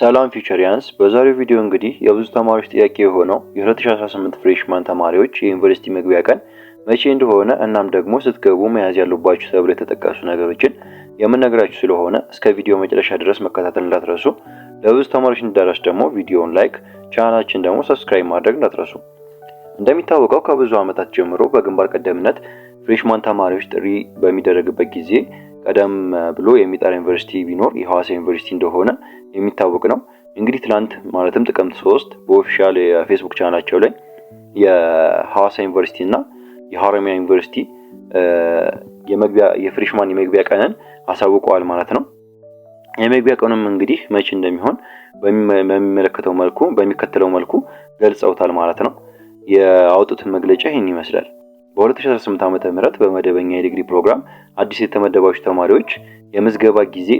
ሰላም ፊውቸሪያንስ በዛሬው ቪዲዮ እንግዲህ የብዙ ተማሪዎች ጥያቄ የሆነው የ2018 ፍሬሽማን ተማሪዎች የዩኒቨርሲቲ መግቢያ ቀን መቼ እንደሆነ እናም ደግሞ ስትገቡ መያዝ ያሉባችሁ ተብሎ የተጠቀሱ ነገሮችን የምነግራችሁ ስለሆነ እስከ ቪዲዮ መጨረሻ ድረስ መከታተል እንዳትረሱ። ለብዙ ተማሪዎች እንዲዳረስ ደግሞ ቪዲዮውን ላይክ፣ ቻናላችን ደግሞ ሰብስክራይብ ማድረግ እንዳትረሱ። እንደሚታወቀው ከብዙ ዓመታት ጀምሮ በግንባር ቀደምነት ፍሬሽማን ተማሪዎች ጥሪ በሚደረግበት ጊዜ ቀደም ብሎ የሚጠራ ዩኒቨርሲቲ ቢኖር የሐዋሳ ዩኒቨርሲቲ እንደሆነ የሚታወቅ ነው። እንግዲህ ትናንት ማለትም ጥቅምት 3 በኦፊሻል የፌስቡክ ቻናላቸው ላይ የሐዋሳ ዩኒቨርሲቲ እና የሐረማያ ዩኒቨርሲቲ የፍሬሽማን የመግቢያ ቀንን አሳውቀዋል ማለት ነው። የመግቢያ ቀኑም እንግዲህ መቼ እንደሚሆን በሚከተለው መልኩ ገልጸውታል ማለት ነው። ያወጡት መግለጫ ይህን ይመስላል። በ2018 ዓመተ ምህረት በመደበኛ የዲግሪ ፕሮግራም አዲስ የተመደባችሁ ተማሪዎች የምዝገባ ጊዜ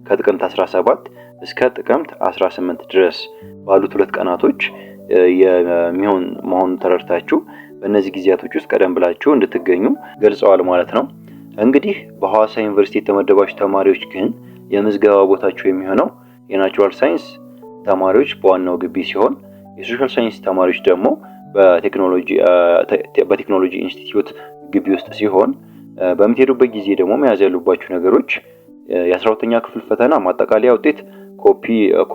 ከጥቅምት 17 እስከ ጥቅምት 18 ድረስ ባሉት 2 ቀናቶች የሚሆን መሆኑን ተረድታችሁ በእነዚህ ጊዜያቶች ውስጥ ቀደም ብላችሁ እንድትገኙ ገልጸዋል ማለት ነው። እንግዲህ በሐዋሳ ዩኒቨርሲቲ የተመደባችሁ ተማሪዎች ግን የምዝገባ ቦታቸው የሚሆነው የናቹራል ሳይንስ ተማሪዎች በዋናው ግቢ ሲሆን የሶሻል ሳይንስ ተማሪዎች ደግሞ በቴክኖሎጂ ኢንስቲትዩት ግቢ ውስጥ ሲሆን በምትሄዱበት ጊዜ ደግሞ መያዝ ያሉባችሁ ነገሮች የ12ኛ ክፍል ፈተና ማጠቃለያ ውጤት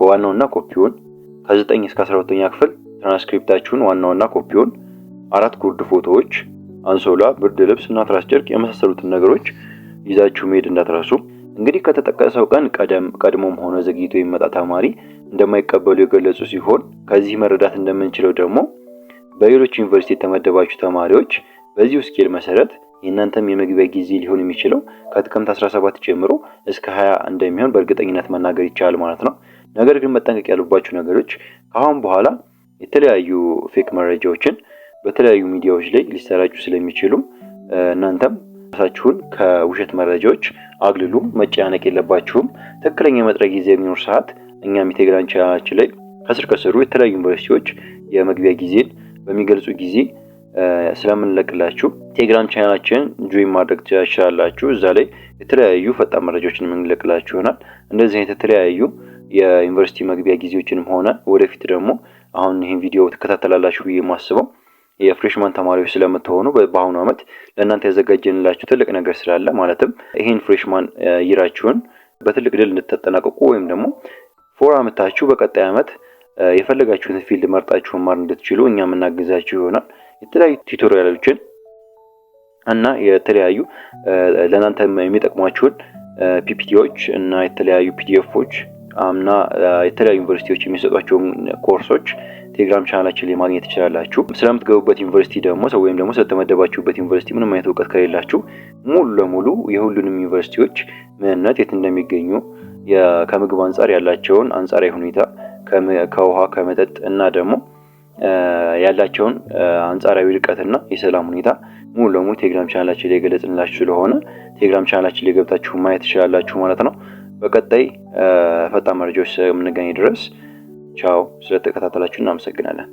ዋናውና ኮፒውን፣ ከ9 እስከ 12ኛ ክፍል ትራንስክሪፕታችሁን ዋናውና ኮፒውን፣ 4 ጉርድ ፎቶዎች፣ አንሶላ፣ ብርድ ልብስ እና ትራስ ጨርቅ የመሳሰሉትን ነገሮች ይዛችሁ መሄድ እንዳትረሱ። እንግዲህ ከተጠቀሰው ቀን ቀድሞም ሆነ ዘግይቶ የሚመጣ ተማሪ እንደማይቀበሉ የገለጹ ሲሆን ከዚህ መረዳት እንደምንችለው ደግሞ በሌሎች ዩኒቨርሲቲ የተመደባችሁ ተማሪዎች በዚሁ ስኬል መሰረት የእናንተም የመግቢያ ጊዜ ሊሆን የሚችለው ከጥቅምት 17 ጀምሮ እስከ 20 እንደሚሆን በእርግጠኝነት መናገር ይቻላል ማለት ነው። ነገር ግን መጠንቀቅ ያሉባችሁ ነገሮች ከአሁን በኋላ የተለያዩ ፌክ መረጃዎችን በተለያዩ ሚዲያዎች ላይ ሊሰራጩ ስለሚችሉ እናንተም ራሳችሁን ከውሸት መረጃዎች አግልሉ። መጨናነቅ የለባችሁም። ትክክለኛ የመጥሪያ ጊዜ የሚኖር ሰዓት እኛም የቴሌግራም ቻናላችን ላይ ከስሩ የተለያዩ ዩኒቨርሲቲዎች የመግቢያ ጊዜን በሚገልጹ ጊዜ ስለምንለቅላችሁ ቴሌግራም ቻናላችን ጆይን ማድረግ ትችላላችሁ። እዛ ላይ የተለያዩ ፈጣን መረጃዎችን የምንለቅላችሁ ይሆናል። እንደዚህ አይነት የተለያዩ የዩኒቨርሲቲ መግቢያ ጊዜዎችንም ሆነ ወደፊት ደግሞ አሁን ይህን ቪዲዮ ተከታተላላችሁ ብዬ የማስበው የፍሬሽማን ተማሪዎች ስለምትሆኑ በአሁኑ ዓመት ለእናንተ ያዘጋጀንላችሁ ትልቅ ነገር ስላለ ማለትም ይህን ፍሬሽማን ይራችሁን በትልቅ ድል እንድትጠናቀቁ ወይም ደግሞ ፎር ዓመታችሁ በቀጣይ ዓመት የፈለጋችሁትን ፊልድ መርጣችሁ መማር እንድትችሉ እኛ የምናግዛችሁ ይሆናል። የተለያዩ ቱቶሪያሎችን እና የተለያዩ ለእናንተ የሚጠቅሟችሁን ፒፒቲዎች እና የተለያዩ ፒዲኤፎች እና የተለያዩ ዩኒቨርሲቲዎች የሚሰጧቸውን ኮርሶች ቴሌግራም ቻናላችን ላይ ማግኘት ትችላላችሁ። ስለምትገቡበት ዩኒቨርሲቲ ደግሞ ወይም ደግሞ ስለተመደባችሁበት ዩኒቨርሲቲ ምንም አይነት እውቀት ከሌላችሁ ሙሉ ለሙሉ የሁሉንም ዩኒቨርሲቲዎች ምንነት፣ የት እንደሚገኙ፣ ከምግብ አንጻር ያላቸውን አንጻራዊ ሁኔታ፣ ከውሃ ከመጠጥ እና ደግሞ ያላቸውን አንጻራዊ ርቀትና የሰላም ሁኔታ ሙሉ ለሙሉ ቴሌግራም ቻናላችን ላይ ገለጽንላችሁ ስለሆነ ቴሌግራም ቻናላችን ላይ ገብታችሁ ማየት ትችላላችሁ ማለት ነው። በቀጣይ ፈጣን መረጃዎች እስከምንገናኝ ድረስ ቻው። ስለተከታተላችሁ እናመሰግናለን።